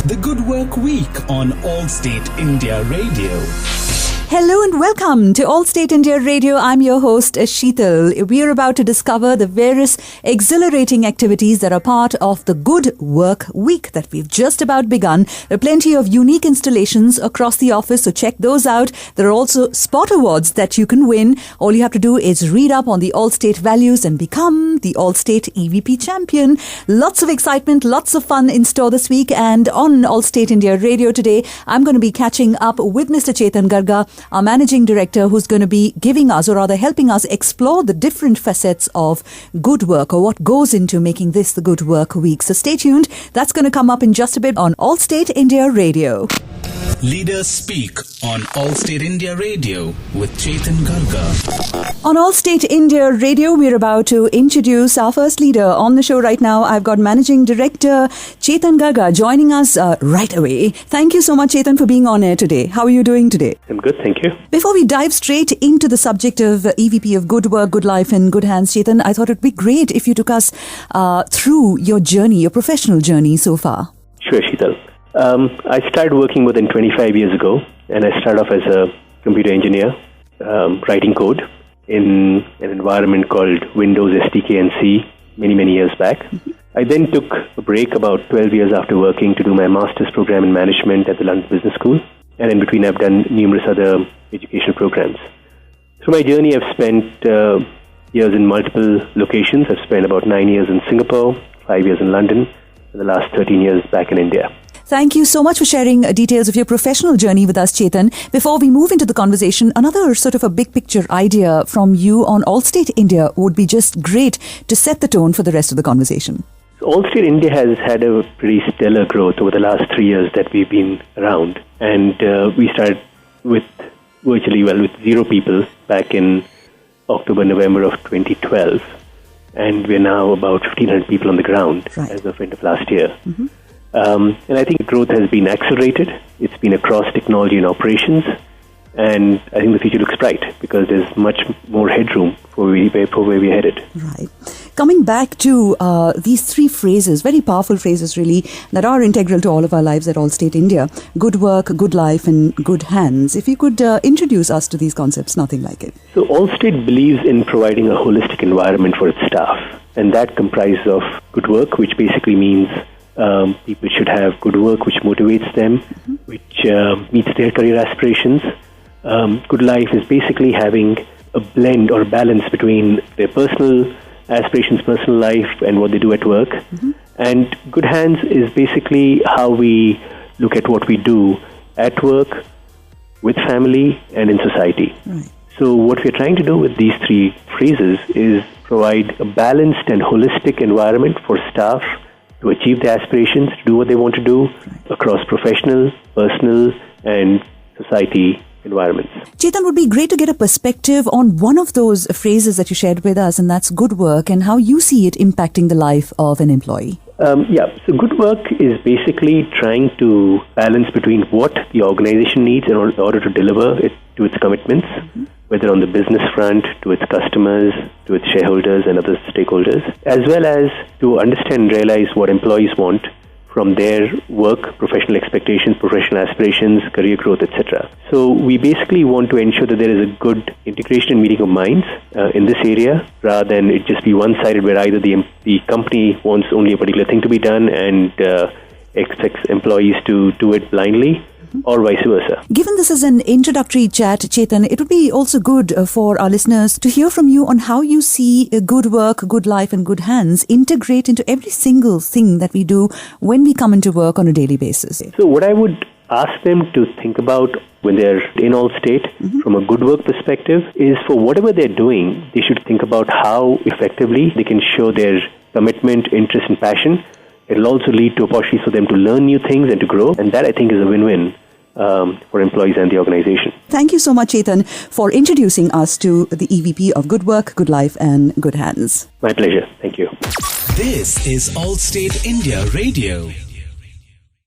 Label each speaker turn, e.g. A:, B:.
A: The Good Work Week on Allstate India Radio.
B: Hello and welcome to Allstate India Radio. I'm your host, Sheetal. We are about to discover the various exhilarating activities that are part of the Good Work Week that we've just about begun. There are plenty of unique installations across the office, so check those out. There are also spot awards that you can win. All you have to do is read up on the Allstate values and become the Allstate EVP champion. Lots of excitement, lots of fun in store this week. And on Allstate India Radio today, I'm going to be catching up with Mr. Chetan Garga, our managing director, who's going to be giving us, or rather helping us explore the different facets of good work, or what goes into making this the Good Work Week. So stay tuned. That's going to come up in just a bit on Allstate India Radio.
A: Leaders Speak on Allstate India Radio with Chetan Garga.
B: On Allstate India Radio, we're about to introduce our first leader on the show right now. I've got Managing Director Chetan Garga joining us right away. Thank you so much, Chetan, for being on air today. How are you doing today?
C: I'm good, thank you.
B: Before we dive straight into the subject of EVP of Good Work, Good Life and Good Hands, Chetan, I thought it'd be great if you took us through your journey, your professional journey so far.
C: Sure, Sheetal. I started working more than 25 years ago, and I started off as a computer engineer, writing code in an environment called Windows, SDK and C many years back. Mm-hmm. I then took a break about 12 years after working to do my master's program in management at the London Business School, and in between I've done numerous other educational programs. Through my journey, I've spent years in multiple locations. I've spent about 9 years in Singapore, 5 years in London, and the last 13 years back in India.
B: Thank you so much for sharing details of your professional journey with us, Chetan. Before we move into the conversation, another sort of a big picture idea from you on Allstate India would be just great to set the tone for the rest of the conversation.
C: Allstate India has had a pretty stellar growth over the last 3 years that we've been around. And we started with with 0 people back in October, November of 2012. And we're now about 1,500 people on the ground as of end of last year. Mm-hmm. And I think growth has been accelerated. It's been across technology and operations. And I think the future looks bright because there's much more headroom for where we're headed.
B: Right. Coming back to these three phrases, very powerful phrases really, that are integral to all of our lives at Allstate India. Good work, good life and good hands. If you could introduce us to these concepts, nothing like it.
C: So Allstate believes in providing a holistic environment for its staff. And that comprises of good work, which basically means people should have good work which motivates them, mm-hmm. which meets their career aspirations. Good life is basically having a blend or balance between their personal aspirations, personal life, and what they do at work. Mm-hmm. And good hands is basically how we look at what we do at work, with family, and in society. Right. So what we're trying to do with these three phrases is provide a balanced and holistic environment for staff to achieve their aspirations, to do what they want to do across professional, personal, and society environments.
B: Chetan, would be great to get a perspective on one of those phrases that you shared with us, and that's good work, and how you see it impacting the life of an employee.
C: So good work is basically trying to balance between what the organization needs in order to deliver it to its commitments, mm-hmm. whether on the business front, to its customers, to its shareholders and other stakeholders, as well as to understand and realize what employees want from their work, professional expectations, professional aspirations, career growth, etc. So we basically want to ensure that there is a good integration and meeting of minds in this area, rather than it just be one-sided where either the company wants only a particular thing to be done and expects employees to do it blindly, or vice versa.
B: Given this is an introductory chat, Chetan, it would be also good for our listeners to hear from you on how you see good work, good life and good hands integrate into every single thing that we do when we come into work on a daily basis.
C: So what I would ask them to think about when they're in Allstate, mm-hmm. from a good work perspective, is for whatever they're doing, they should think about how effectively they can show their commitment, interest and passion. It'll also lead to opportunities for them to learn new things and to grow. And that, I think, is a win-win for employees and the organization.
B: Thank you so much, Chetan, for introducing us to the EVP of Good Work, Good Life and Good Hands.
C: My pleasure. Thank you.
A: This is Allstate India Radio.